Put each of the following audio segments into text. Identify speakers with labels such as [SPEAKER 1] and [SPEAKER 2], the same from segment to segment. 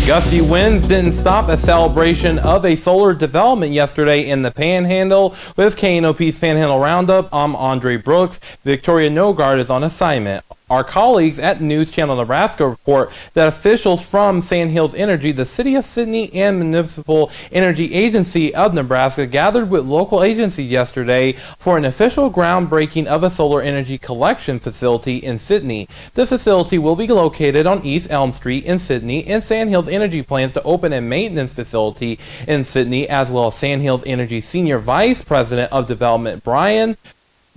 [SPEAKER 1] Gusty winds didn't stop a celebration of a solar development yesterday in the Panhandle. With KNOP's Panhandle Roundup, I'm Andre Brooks. Victoria Nogard is on assignment. Our colleagues at News Channel Nebraska report that officials from Sandhills Energy, the City of Sidney, and Municipal Energy Agency of Nebraska gathered with local agencies yesterday for an official groundbreaking of a solar energy collection facility in Sidney. The facility will be located on East Elm Street in Sidney, and Sandhills Energy plans to open a maintenance facility in Sidney, as well as Sandhills Energy Senior Vice President of Development Brian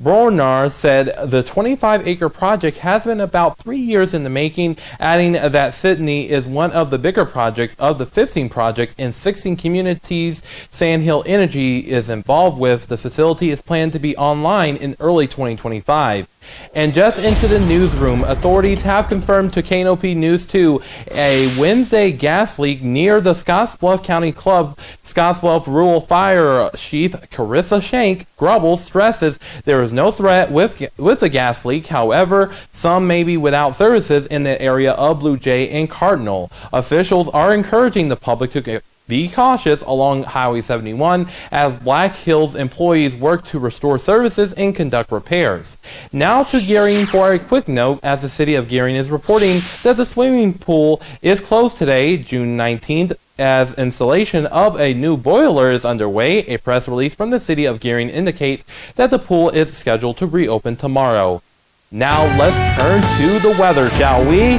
[SPEAKER 1] Bornar said the 25-acre project has been about 3 years in the making, adding that Sidney is one of the bigger projects of the 15 projects in 16 communities Sandhill Energy is involved with. The facility is planned to be online in early 2025. And just into the newsroom, authorities have confirmed to KNOP News 2 a Wednesday gas leak near the Scottsbluff County Club. Scottsbluff Rural Fire Chief Carissa Shank Grubble stresses there is no threat with the gas leak. However, some may be without services in the area of Blue Jay and Cardinal. Officials are encouraging the public to be cautious along Highway 71 as Black Hills employees work to restore services and conduct repairs. Now to Gearing for a quick note, as the city of Gearing is reporting that the swimming pool is closed today, June 19th, as installation of a new boiler is underway. A press release from the city of Gearing indicates that the pool is scheduled to reopen tomorrow. Now let's turn to the weather, shall we?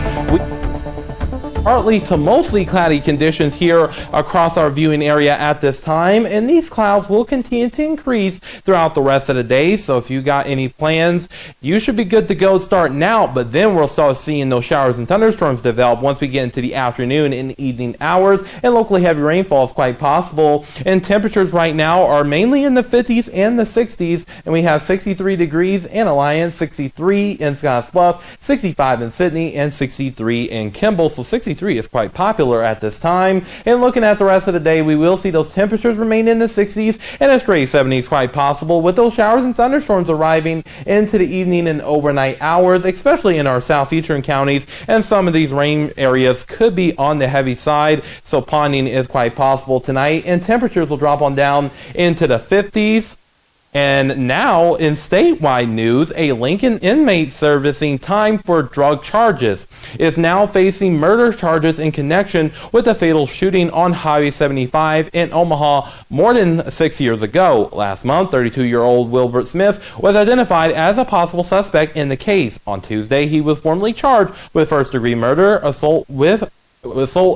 [SPEAKER 1] Partly to mostly cloudy conditions here across our viewing area at this time, and these clouds will continue to increase throughout the rest of the day. So if you got any plans, you should be good to go starting out, but then we'll start seeing those showers and thunderstorms develop once we get into the afternoon and evening hours, and locally heavy rainfall is quite possible. And temperatures right now are mainly in the 50s and the 60s, and we have 63 degrees in Alliance, 63 in Scottsbluff, 65 in Sidney, and 63 in Kimball. So 63 is quite popular at this time. And looking at the rest of the day, we will see those temperatures remain in the 60s and a straight 70s quite possible, with those showers and thunderstorms arriving into the evening and overnight hours, especially in our southeastern counties, and some of these rain areas could be on the heavy side, so ponding is quite possible tonight, and temperatures will drop on down into the 50s. And now, in statewide news, a Lincoln inmate servicing time for drug charges is now facing murder charges in connection with a fatal shooting on Highway 75 in Omaha more than 6 years ago. Last month, 32-year-old Wilbert Smith was identified as a possible suspect in the case. On Tuesday, he was formally charged with first-degree murder, assault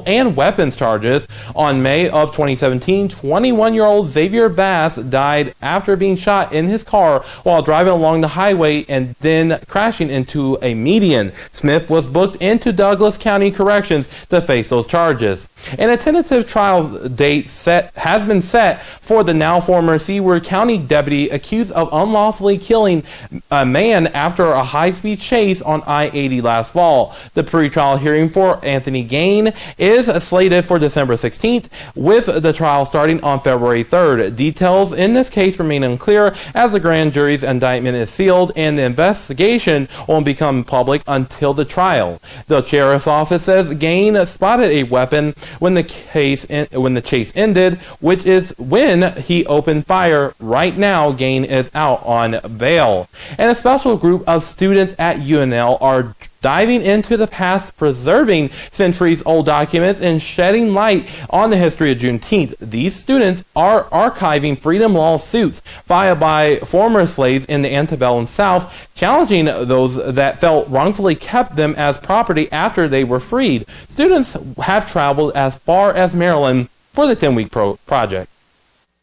[SPEAKER 1] and weapons charges. On May of 2017, 21-year-old Xavier Bass died after being shot in his car while driving along the highway and then crashing into a median. Smith was booked into Douglas County Corrections to face those charges. And a tentative trial date has been set for the now former Seward County deputy accused of unlawfully killing a man after a high-speed chase on I-80 last fall. The pretrial hearing for Anthony Gain is slated for December 16th, with the trial starting on February 3rd. Details in this case remain unclear as the grand jury's indictment is sealed and the investigation won't become public until the trial. The sheriff's office says Gain spotted a weapon when the chase ended, which is when he opened fire. Right now, Gain is out on bail. And a special group of students at UNL are diving into the past, preserving centuries-old documents, and shedding light on the history of Juneteenth. These students are archiving freedom lawsuits filed by former slaves in the antebellum South, challenging those that felt wrongfully kept them as property after they were freed. Students have traveled as far as Maryland for the 10-week project.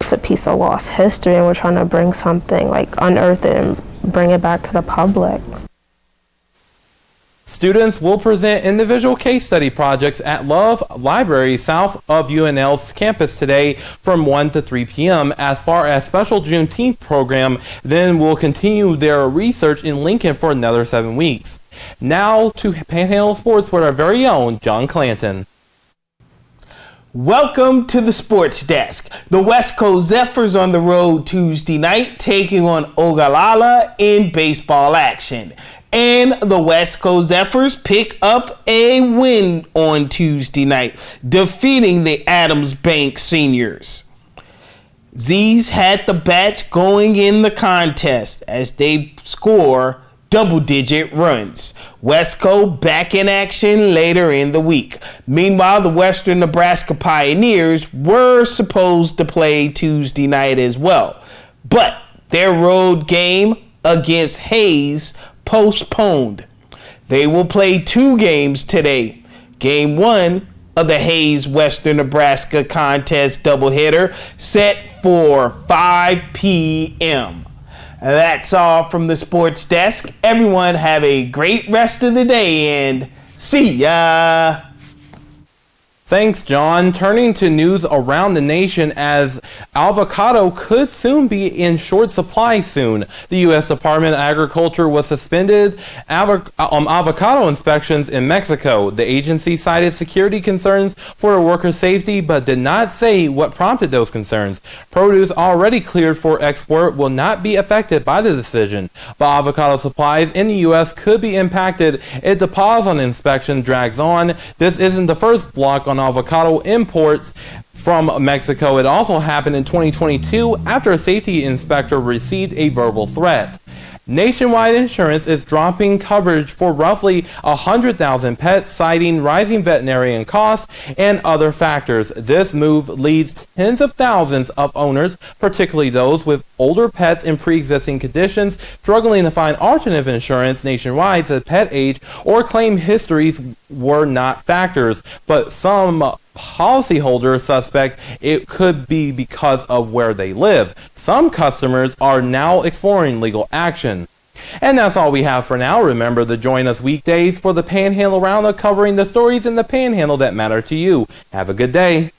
[SPEAKER 2] It's a piece of lost history, and we're trying to bring something, unearth it and bring it back to the public.
[SPEAKER 1] Students will present individual case study projects at Love Library south of UNL's campus today from 1 to 3 p.m. As far as special Juneteenth program, then will continue their research in Lincoln for another 7 weeks. Now to Panhandle Sports with our very own John Clanton.
[SPEAKER 3] Welcome to the Sports Desk. The West Coast Zephyrs on the road Tuesday night, taking on Ogallala in baseball action. And the West Coast Zephyrs pick up a win on Tuesday night, defeating the Adams Bank Seniors. Z's had the bats going in the contest as they score double-digit runs. Westco back in action later in the week. Meanwhile, the Western Nebraska Pioneers were supposed to play Tuesday night as well, but their road game against Hayes postponed. They will play 2 games today. Game 1 of the Hayes Western Nebraska contest doubleheader set for 5 p.m. That's all from the Sports Desk. Everyone have a great rest of the day and see ya.
[SPEAKER 1] Thanks, John. Turning to news around the nation, as avocado could soon be in short supply soon. The U.S. Department of Agriculture was suspended avocado inspections in Mexico. The agency cited security concerns for worker safety, but did not say what prompted those concerns. Produce already cleared for export will not be affected by the decision, but avocado supplies in the U.S. could be impacted if the pause on inspection drags on. This isn't the first block on avocado imports from Mexico. It also happened in 2022 after a safety inspector received a verbal threat. Nationwide Insurance is dropping coverage for roughly 100,000 pets, citing rising veterinarian costs and other factors. This move leaves tens of thousands of owners, particularly those with older pets and pre-existing conditions, struggling to find alternative insurance nationwide, as pet age or claim histories were not factors, but some policyholders suspect it could be because of where they live. Some customers are now exploring legal action. And that's all we have for now. Remember to join us weekdays for the Panhandle Roundup, covering the stories in the Panhandle that matter to you. Have a good day.